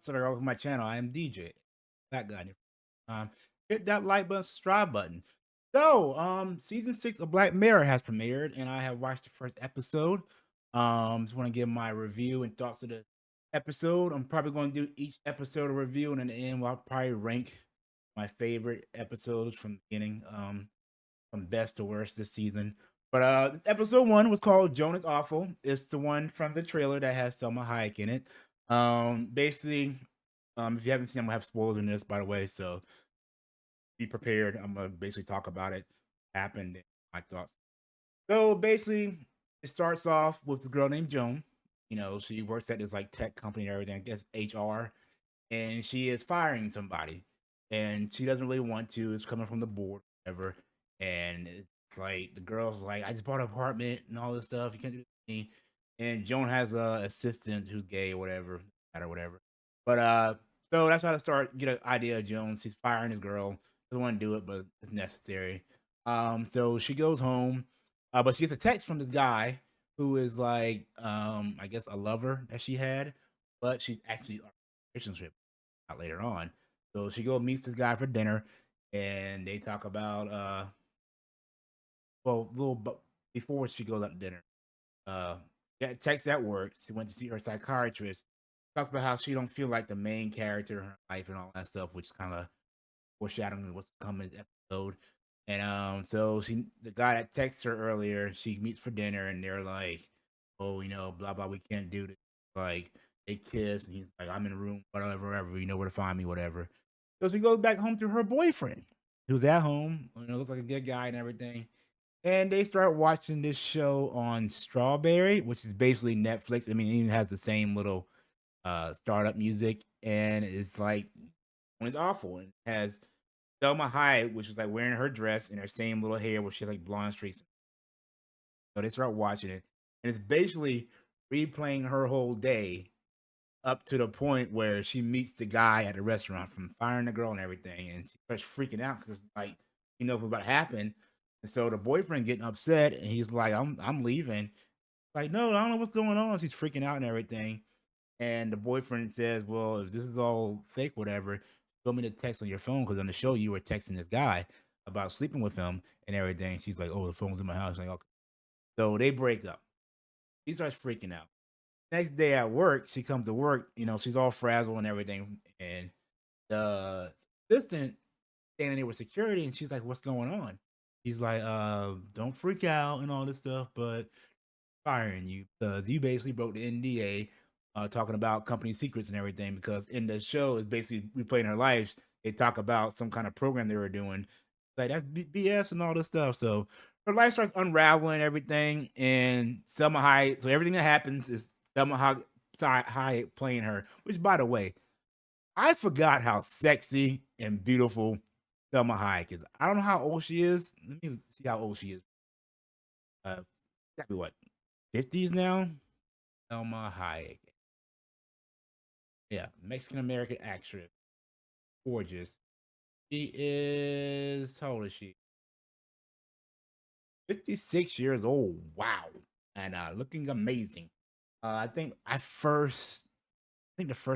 what's up, welcome to my channel. I am DJ. That guy. Hit that like button, subscribe button. So, season 6 of Black Mirror has premiered, and I have watched the first episode. Just want to give my review and thoughts of the episode. I'm probably going to do each episode a review, and in the end, I'll probably rank my favorite episodes from the beginning, from best to worst this season. But this episode 1 was called Joan is Awful. It's the one from the trailer that has Selma Hayek in it. Basically, if you haven't seen, I'm gonna have spoilers in this, by the way, so be prepared. I'm gonna basically talk about it, happened, and my thoughts. So basically, it starts off with the girl named Joan. You know, she works at this like tech company and everything. I guess HR, and she is firing somebody, and she doesn't really want to. It's coming from the board, whatever. And it's like the girl's like, I just bought an apartment and all this stuff. You can't do this to me. And Joan has a assistant who's gay or whatever, or whatever. But so that's how to start get an idea of Joan. She's firing this girl. Doesn't want to do it, but it's necessary. So she goes home, but she gets a text from this guy who is like, I guess a lover that she had, but she's actually a relationship out later on. So she goes meets this guy for dinner, and they talk about well, a little but before she goes out to dinner, that text at work. She went to see her psychiatrist. Talks about how she don't feel like the main character in her life and all that stuff, which kind of foreshadowing what's coming in the episode. And so the guy that texted her earlier, she meets for dinner, and they're like, "Oh, blah blah, we can't do this." Like they kiss, and he's like, "I'm in the room, whatever, whatever. You know where to find me, whatever." So she goes back home to her boyfriend, who's at home. Looks like a good guy and everything. And they start watching this show on Strawberry, which is basically Netflix. I mean, it even has the same little startup music, and it's like when it's awful. And it has Selma Hayek, which is like wearing her dress and her same little hair where she has like blonde streaks. So they start watching it, and it's basically replaying her whole day up to the point where she meets the guy at the restaurant from firing the girl and everything, and she starts freaking out because like what's about to happen. And so the boyfriend getting upset, and he's like, "I'm leaving." Like, no, I don't know what's going on. She's freaking out and everything. And the boyfriend says, "Well, if this is all fake, whatever, show me the text on your phone because on the show you were texting this guy about sleeping with him and everything." She's like, "Oh, the phone's in my house." Like, okay. So they break up. He starts freaking out. Next day at work, she comes to work. She's all frazzled and everything. And the assistant standing there with security, and she's like, "What's going on?" He's like, "Don't freak out and all this stuff, but firing you because you basically broke the NDA, talking about company secrets and everything. Because in the show, is basically replaying her life. They talk about some kind of program they were doing, like that's BS and all this stuff. So her life starts unraveling everything, and Selma Hayek. So everything that happens is Selma Hayek playing her. Which, by the way, I forgot how sexy and beautiful Selma Hayek is. I don't know how old she is. Let me see how old she is. Gotta be what, 50s now? Selma Hayek. Yeah, Mexican American actress. Gorgeous. She is, how old is she? 56 years old. Wow. And looking amazing. I think the first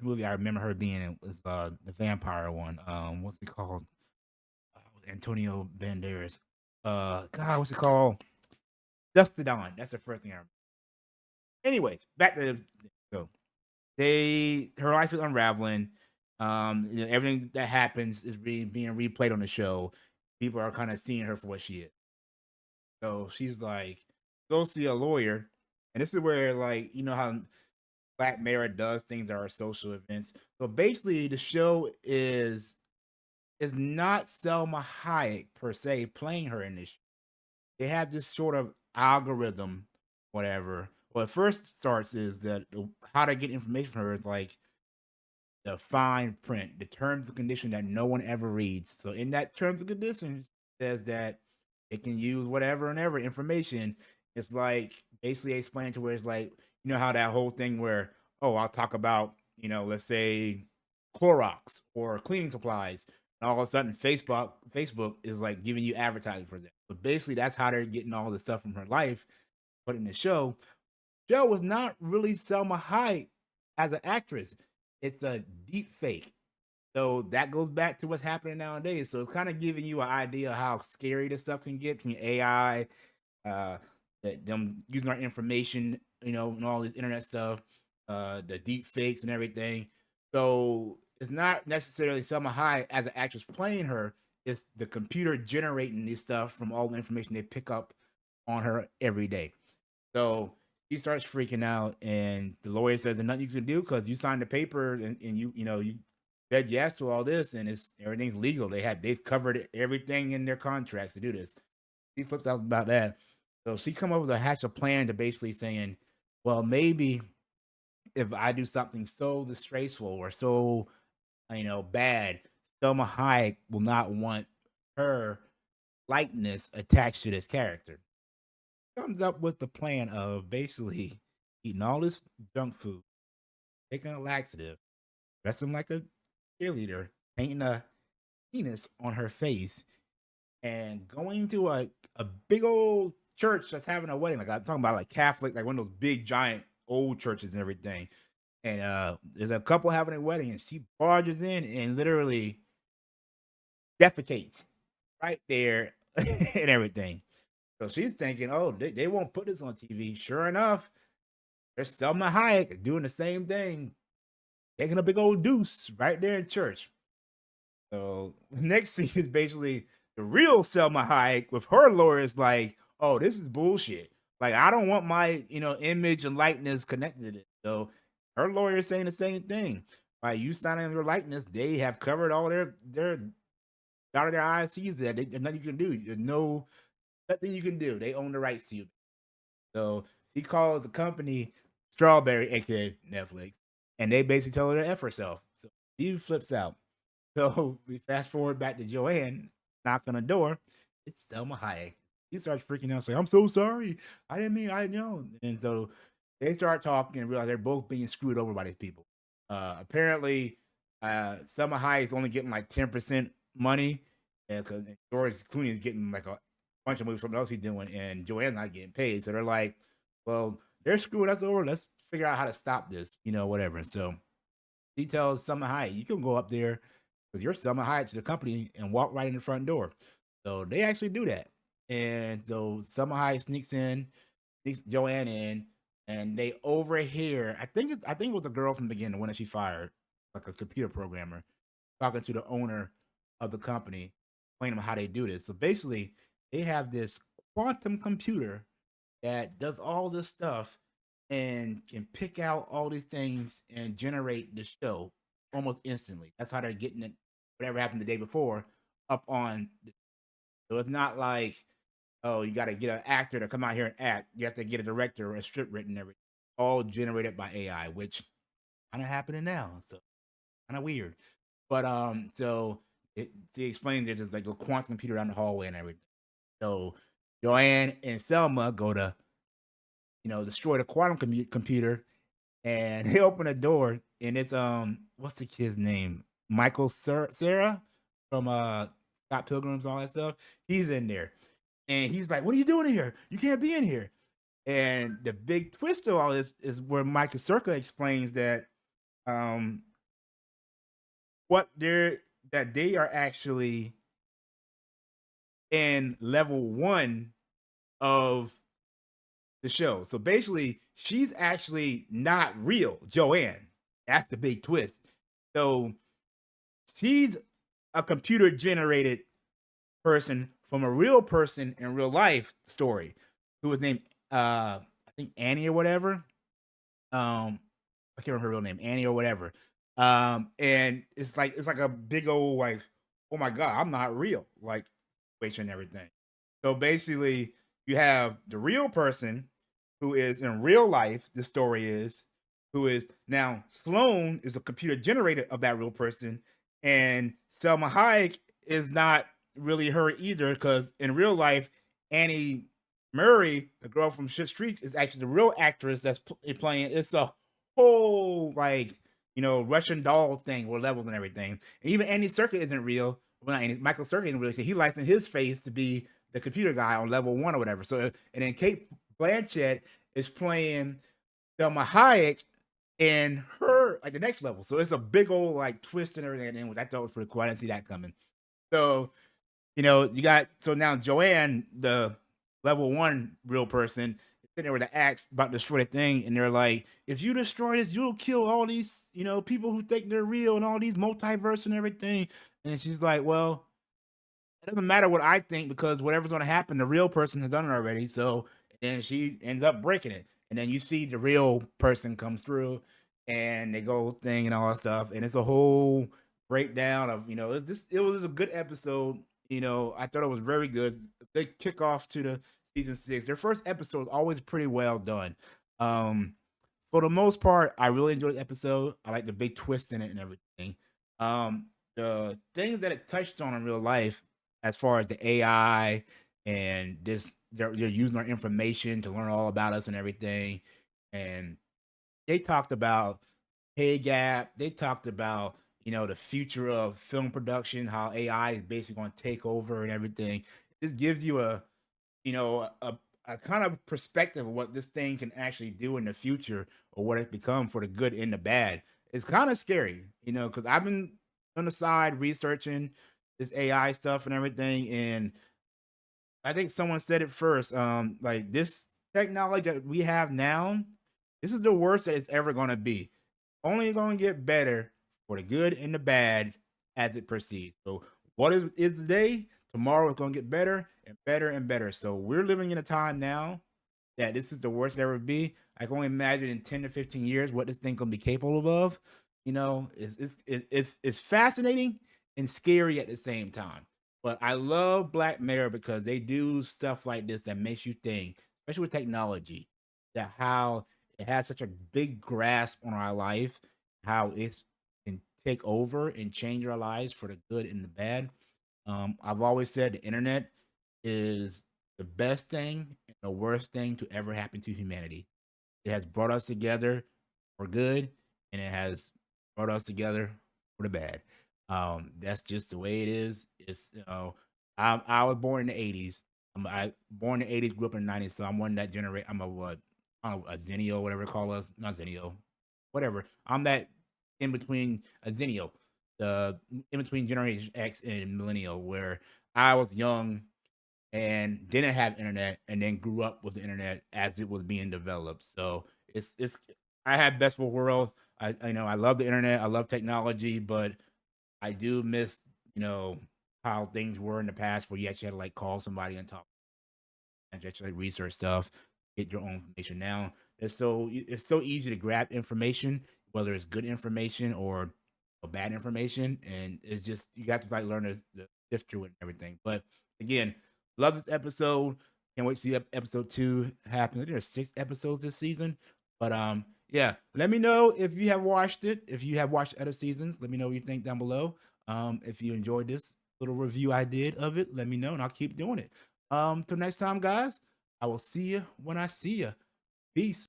movie I remember her being in was the vampire one. What's it called? Antonio Banderas. God, what's it called? Dust to Dawn. That's the first thing I remember. Anyways, back to the show. Her life is unraveling. Everything that happens is being replayed on the show. People are kind of seeing her for what she is. So she's like, go see a lawyer. And this is where, like, how Black Mirror does things that are social events. So basically, the show is not Selma Hayek per se playing her in this. They have this sort of algorithm, whatever. Well, it first starts is that how to get information from her is like the fine print, the terms and condition that no one ever reads. So in that terms and conditions says that it can use whatever and ever information. It's like basically explaining to where it's like, how that whole thing where, oh, I'll talk about, let's say Clorox or cleaning supplies. And all of a sudden Facebook is like giving you advertising for that. So basically that's how they're getting all the stuff from her life. But in the show was not really Selma Hayek as an actress. it's a deep fake. So that goes back to what's happening nowadays. So it's kind of giving you an idea of how scary this stuff can get between AI, uh, that them using our information, and all this internet stuff, the deep fakes and everything. So it's not necessarily Selma Hayek as an actress playing her. It's the computer generating this stuff from all the information they pick up on her every day. So he starts freaking out, and the lawyer says, "There's nothing you can do because you signed the paper and you said yes to all this, and it's everything's legal. They've covered everything in their contracts to do this." He flips out about that. So she come up with a hatch a plan to basically saying, "Well, maybe if I do something so disgraceful or so bad, Selma Hayek will not want her likeness attached to this character." Comes up with the plan of basically eating all this junk food, taking a laxative, dressing like a cheerleader, painting a penis on her face, and going to a big old church that's having a wedding. Like I'm talking about like Catholic, like one of those big giant old churches and everything. And there's a couple having a wedding, and she barges in and literally defecates right there and everything. So she's thinking, oh, they won't put this on TV. Sure enough, there's Selma Hayek doing the same thing, taking a big old deuce right there in church. So next scene is basically the real Selma Hayek with her lawyers like, oh, this is bullshit. Like, I don't want my, image and likeness connected to this. So her lawyer is saying the same thing. By you signing your likeness, they have covered all their dotted their I's, T's that there's nothing you can do. There's nothing you can do. They own the rights to you. So he calls the company Strawberry, aka Netflix, and they basically tell her to F herself. So he flips out. So we fast forward back to Joanne, knock on the door. It's Selma Hayek. He starts freaking out, saying, "I'm so sorry. I didn't mean, I know." And so they start talking and realize they're both being screwed over by these people. Apparently, Selma Hayek is only getting like 10% money, because George Clooney is getting like a bunch of movies, something else he's doing, and Joanne's not getting paid. So they're like, "Well, they're screwing us over. Let's figure out how to stop this, whatever." And so he tells Selma Hayek, "You can go up there because you're Selma Hayek to the company and walk right in the front door." So they actually do that. And so Selma Hayek sneaks Joanne in, and they overhear. I think it was the girl from the beginning, the one that she fired, like a computer programmer, talking to the owner of the company, explaining them how they do this. So basically, they have this quantum computer that does all this stuff and can pick out all these things and generate the show almost instantly. That's how they're getting it. Whatever happened the day before up on. So it's not like, oh, you got to get an actor to come out here and act. You have to get a director or a script written, everything all generated by AI, which kind of happening now. So kind of weird. But so to explain, there's just like a quantum computer down the hallway and everything. So Joanne and Selma go to destroy the quantum computer, and they open the door, and it's what's the kid's name? Michael Sarah from Scott Pilgrims, all that stuff. He's in there, and he's like, "What are you doing in here? You can't be in here." And the big twist of all this is where Michael Circa explains that um what they're that they are actually in level 1 of the show. So basically, she's actually not real, Joanne. That's the big twist. So she's a computer generated person from a real person in real life story who was named I think Annie or whatever. I can't remember her real name, Annie or whatever. And it's like a big old like, oh my god, I'm not real, like situation and everything. So basically, you have the real person who is in real life. The story is who is now Sloan is a computer generator of that real person, and Selma Hayek is not really her either because in real life, Annie Murray, the girl from Shit Street, is actually the real actress that's playing. It's a whole like Russian doll thing with levels and everything. And even Andy Serkis isn't real. Well, not Andy, Michael Serkis isn't real because he licensed his face to be the computer guy on level 1 or whatever. So and then Kate Blanchett is playing Selma Hayek in her like the next level. So it's a big old like twist and everything, and which I thought was pretty cool. I didn't see that coming. So you got so now Joanne, the level one real person, sitting there with the axe about to destroy the thing, and they're like, if you destroy this, you'll kill all these, people who think they're real and all these multiverse and everything. And she's like, well, it doesn't matter what I think because whatever's going to happen, the real person has done it already. So then she ends up breaking it, and then you see the real person comes through, and they go thing and all that stuff, and it's a whole breakdown of it was a good episode. I thought it was very good. They kick off to the season 6. Their first episode is always pretty well done. Um, for the most part, I really enjoyed the episode. I like the big twist in it and everything. The things that it touched on in real life, as far as the AI and this, they're using our information to learn all about us and everything. And they talked about pay gap. They talked about the future of film production, how AI is basically going to take over and everything. This gives you a kind of perspective of what this thing can actually do in the future, or what it's become, for the good and the bad. It's kind of scary, because I've been on the side researching this AI stuff and everything, and I think someone said it first. Like, this technology that we have now, this is the worst that it's ever going to be. Only going to get better for the good and the bad as it proceeds. So what is today? Tomorrow is going to get better and better and better. So we're living in a time now that this is the worst it ever be. I can only imagine in 10 to 15 years what this thing gonna be capable of. It's fascinating and scary at the same time. But I love Black Mirror because they do stuff like this that makes you think, especially with technology, that how it has such a big grasp on our life, how it can take over and change our lives for the good and the bad. I've always said the internet is the best thing and the worst thing to ever happen to humanity. It has brought us together for good, and it has brought us together for the bad. That's just the way it is. I was born in the '80s. I born in the '80s, grew up in the '90s, so I'm one that generate. I'm a what? I don't know, a Zennial, whatever they call us, not Zennial, whatever. I'm that in between a Zennial, the in between Generation X and Millennial, where I was young and didn't have internet, and then grew up with the internet as it was being developed. So it's I had best of both worlds. I love the internet, I love technology, but I do miss how things were in the past, where you actually had to like call somebody and talk and actually research stuff, get your own information. Now it's so easy to grab information, whether it's good information or bad information, and it's just you got to like learn to sift through it and everything. But again, love this episode. Can't wait to see episode 2 happen. I think there's 6 episodes this season, but yeah. Let me know if you have watched it. If you have watched other seasons, let me know what you think down below. If you enjoyed this little review I did of it, let me know, and I'll keep doing it. Till next time, guys. I will see you when I see you. Peace.